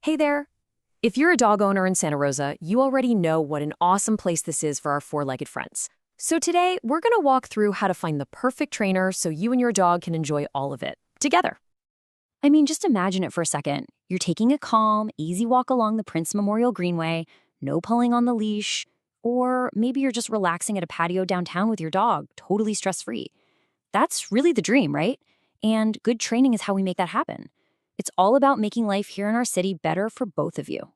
Hey there! If you're a dog owner in Santa Rosa, you already know what an awesome place this is for our four-legged friends. So today, we're going to walk through how to find the perfect trainer so you and your dog can enjoy all of it together. I mean, just imagine it for a second. You're taking a calm, easy walk along the Prince Memorial Greenway, no pulling on the leash, or maybe you're just relaxing at a patio downtown with your dog, totally stress-free. That's really the dream, right? And good training is how we make that happen. It's all about making life here in our city better for both of you.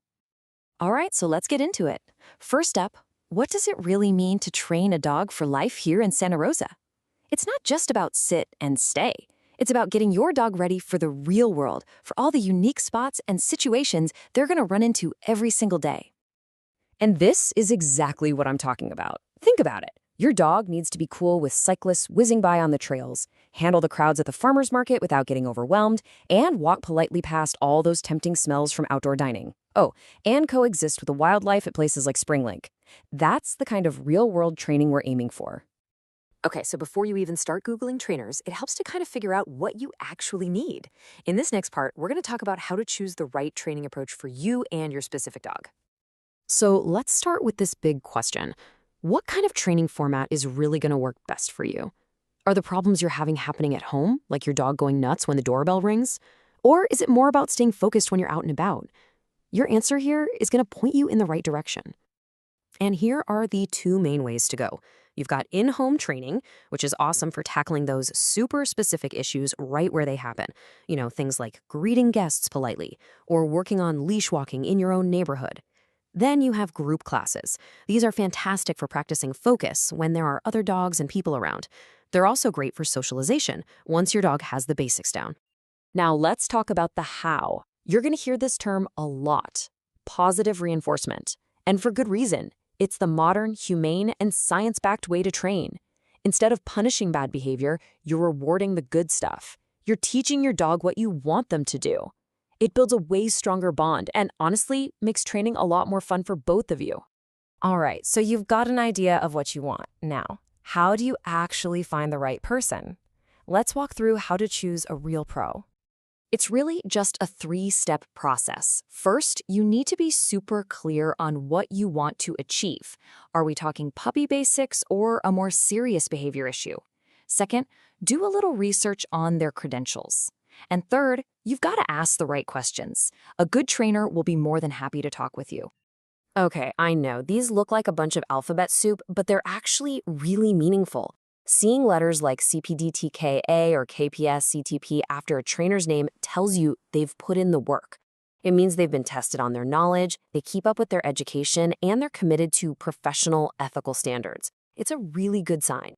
All right, so let's get into it. First up, what does it really mean to train a dog for life here in Santa Rosa? It's not just about sit and stay. It's about getting your dog ready for the real world, for all the unique spots and situations they're going to run into every single day. And this is exactly what I'm talking about. Think about it. Your dog needs to be cool with cyclists whizzing by on the trails, handle the crowds at the farmer's market without getting overwhelmed, and walk politely past all those tempting smells from outdoor dining. Oh, and coexist with the wildlife at places like Spring Lake. That's the kind of real-world training we're aiming for. Okay, so before you even start Googling trainers, it helps to kind of figure out what you actually need. In this next part, we're going to talk about how to choose the right training approach for you and your specific dog. So let's start with this big question. What kind of training format is really going to work best for you? Are the problems you're having happening at home, like your dog going nuts when the doorbell rings? Or is it more about staying focused when you're out and about? Your answer here is going to point you in the right direction. And here are the two main ways to go. You've got in-home training, which is awesome for tackling those super specific issues right where they happen. You know, things like greeting guests politely or working on leash walking in your own neighborhood. Then you have group classes. These are fantastic for practicing focus when there are other dogs and people around. They're also great for socialization once your dog has the basics down. Now let's talk about the how. You're going to hear this term a lot. Positive reinforcement. And for good reason. It's the modern, humane, and science-backed way to train. Instead of punishing bad behavior, you're rewarding the good stuff. You're teaching your dog what you want them to do. It builds a way stronger bond and, honestly, makes training a lot more fun for both of you. All right, so you've got an idea of what you want. Now, how do you actually find the right person? Let's walk through how to choose a real pro. It's really just a three-step process. First, you need to be super clear on what you want to achieve. Are we talking puppy basics or a more serious behavior issue? Second, do a little research on their credentials. And third, you've got to ask the right questions. A good trainer will be more than happy to talk with you. Okay, I know, these look like a bunch of alphabet soup, but they're actually really meaningful. Seeing letters like CPDTKA or KPS-CTP after a trainer's name tells you they've put in the work. It means they've been tested on their knowledge, they keep up with their education, and they're committed to professional, ethical standards. It's a really good sign.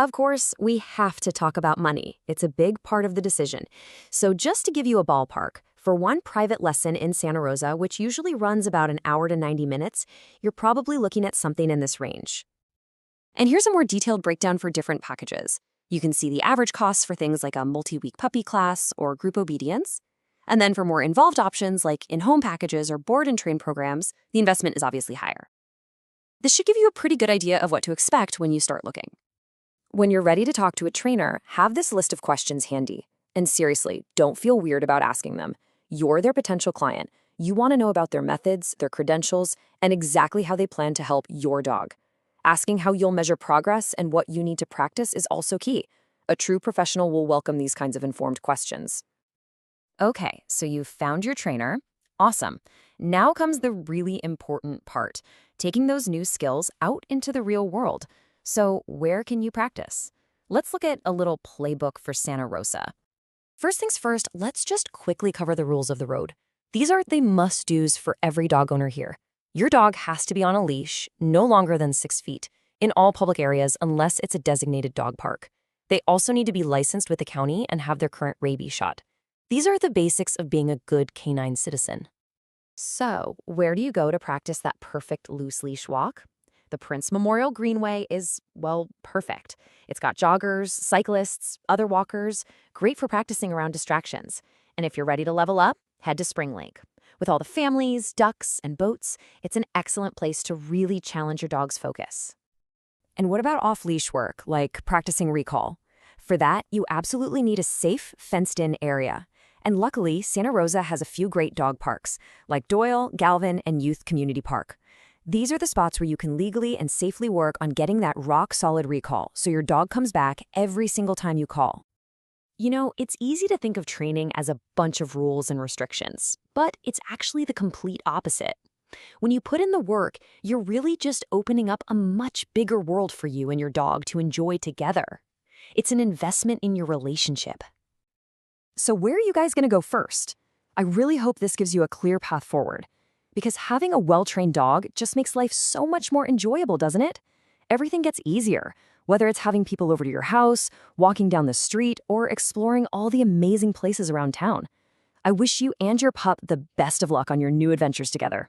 Of course, we have to talk about money. It's a big part of the decision. So just to give you a ballpark, for one private lesson in Santa Rosa, which usually runs about an hour to 90 minutes, you're probably looking at something in this range. And here's a more detailed breakdown for different packages. You can see the average costs for things like a multi-week puppy class or group obedience. And then for more involved options like in-home packages or board and train programs, the investment is obviously higher. This should give you a pretty good idea of what to expect when you start looking. When you're ready to talk to a trainer, have this list of questions handy. And seriously, don't feel weird about asking them. You're their potential client. You want to know about their methods, their credentials, and exactly how they plan to help your dog. Asking how you'll measure progress and what you need to practice is also key. A true professional will welcome these kinds of informed questions. Okay, so you've found your trainer. Awesome. Now comes the really important part, taking those new skills out into the real world. So where can you practice? Let's look at a little playbook for Santa Rosa. First things first, let's just quickly cover the rules of the road. These are the must-dos for every dog owner here. Your dog has to be on a leash, no longer than 6 feet, in all public areas unless it's a designated dog park. They also need to be licensed with the county and have their current rabies shot. These are the basics of being a good canine citizen. So, where do you go to practice that perfect loose leash walk? The Prince Memorial Greenway is, well, perfect. It's got joggers, cyclists, other walkers, great for practicing around distractions. And if you're ready to level up, head to Spring Lake. With all the families, ducks, and boats, it's an excellent place to really challenge your dog's focus. And what about off-leash work, like practicing recall? For that, you absolutely need a safe, fenced-in area. And luckily, Santa Rosa has a few great dog parks, like Doyle, Galvin, and Youth Community Park. These are the spots where you can legally and safely work on getting that rock-solid recall so your dog comes back every single time you call. You know, it's easy to think of training as a bunch of rules and restrictions, but it's actually the complete opposite. When you put in the work, you're really just opening up a much bigger world for you and your dog to enjoy together. It's an investment in your relationship. So where are you guys going to go first? I really hope this gives you a clear path forward, because having a well-trained dog just makes life so much more enjoyable, doesn't it? Everything gets easier, whether it's having people over to your house, walking down the street, or exploring all the amazing places around town. I wish you and your pup the best of luck on your new adventures together.